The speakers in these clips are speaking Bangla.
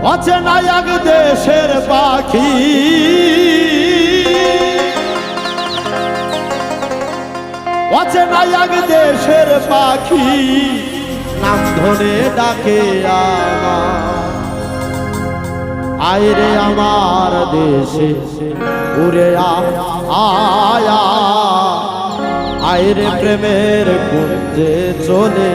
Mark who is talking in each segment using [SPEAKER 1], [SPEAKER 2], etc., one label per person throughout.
[SPEAKER 1] অচেনা এক দেশের পাখি অচেনা এক দেশের পাখি নাম ধরে ডাকে আয়রে আমার দেশে উড়ে আয়া আয়রে প্রেমের কুঞ্জে চলে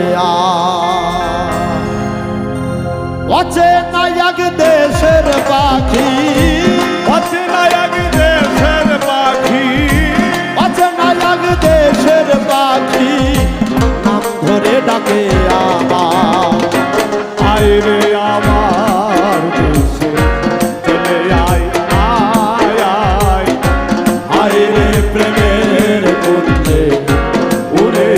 [SPEAKER 1] অচেনা এক দেশের পাখি
[SPEAKER 2] অচেনা এক দেশের পাখি
[SPEAKER 1] অচেনা এক দেশের পাখি নাম ধরে ডাকে
[SPEAKER 2] আয়রে আমার দেশে চলে আয় আয় আয়
[SPEAKER 1] আয়রে প্রেমের কুঞ্জে উড়ে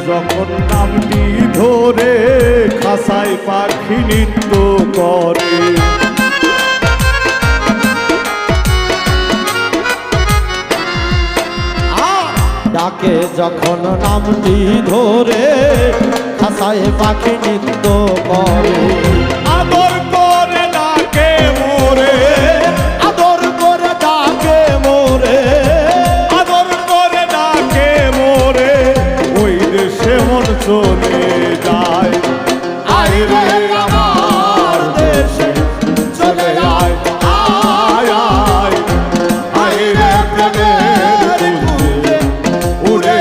[SPEAKER 2] যখন নামটি ধরে খাসায় পাখি নৃত্য করে
[SPEAKER 1] ডাকে যখন নামটি ধরে খাসায় পাখি নৃত্য করে
[SPEAKER 2] আদর করে ডাকে মোরে
[SPEAKER 1] আদর করে ডাকে মোরে
[SPEAKER 2] আদর করে ডাকে মোরে ওই দেশে মন চলে যায়
[SPEAKER 1] আয়রে আমার দেশে চলে আয়
[SPEAKER 2] আয় আয়
[SPEAKER 1] আয়রে প্রেমের কুঞ্জে উড়ে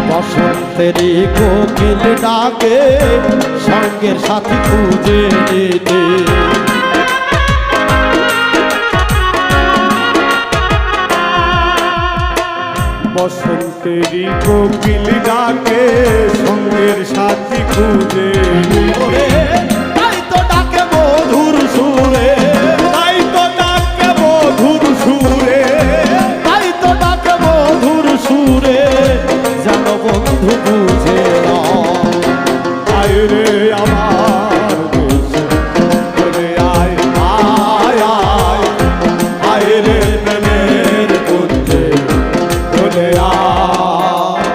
[SPEAKER 1] বসন্তেরই কোকিল ডাকে সঙ্গের সাথী খুঁজে নিতে
[SPEAKER 2] বসন্তেরই কোকিল ডাকে সঙ্গের সাথী খুঁজে
[SPEAKER 1] ওরে, তাই তো ডাকে মধুর সুরে
[SPEAKER 2] তাই তো ডাকে মধুর সুরে
[SPEAKER 1] তাই তো ডাকে মধুর সুরে যেন বন্ধু বুঝে না
[SPEAKER 2] আয়রে আমার দেশে চলে আয় আয় আয়
[SPEAKER 1] আয়রে প্রেমের কুঞ্জে
[SPEAKER 2] চলে আয়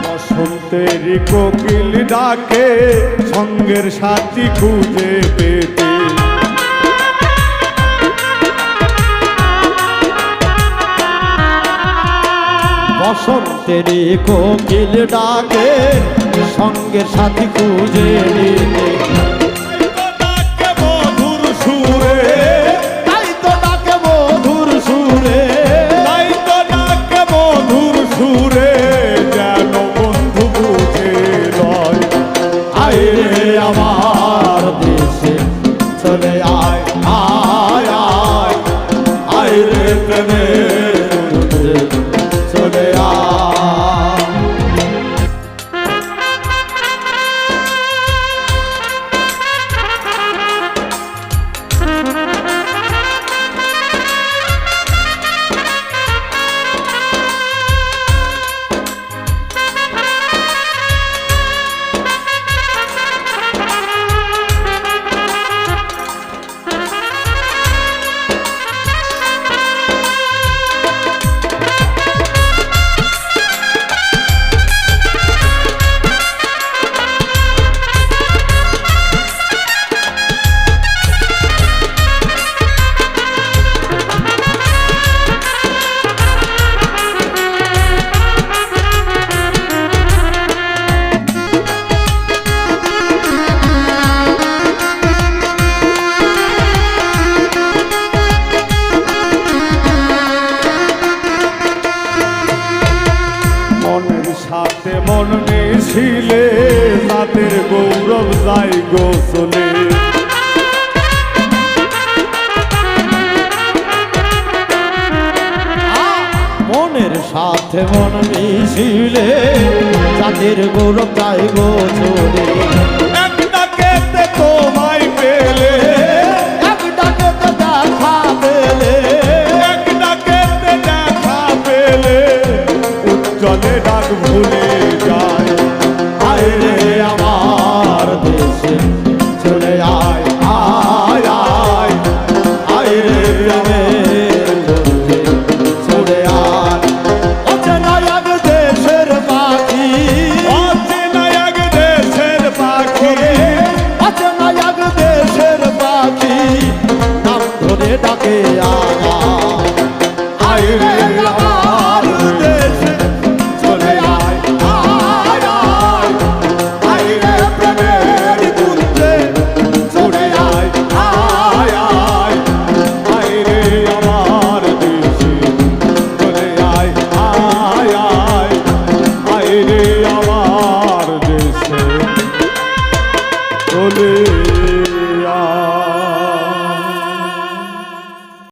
[SPEAKER 2] বসন্তেরই কোকিল ডাকে সঙ্গের সাথী খুঁজে পেতে
[SPEAKER 1] বসন্তেরই কোকিল ডাকে সঙ্গের সাথী খুঁজে নিতে
[SPEAKER 2] গোসলে
[SPEAKER 1] মনের সাথে মন মিশিলে জাতির গৌরব চাই গো চলে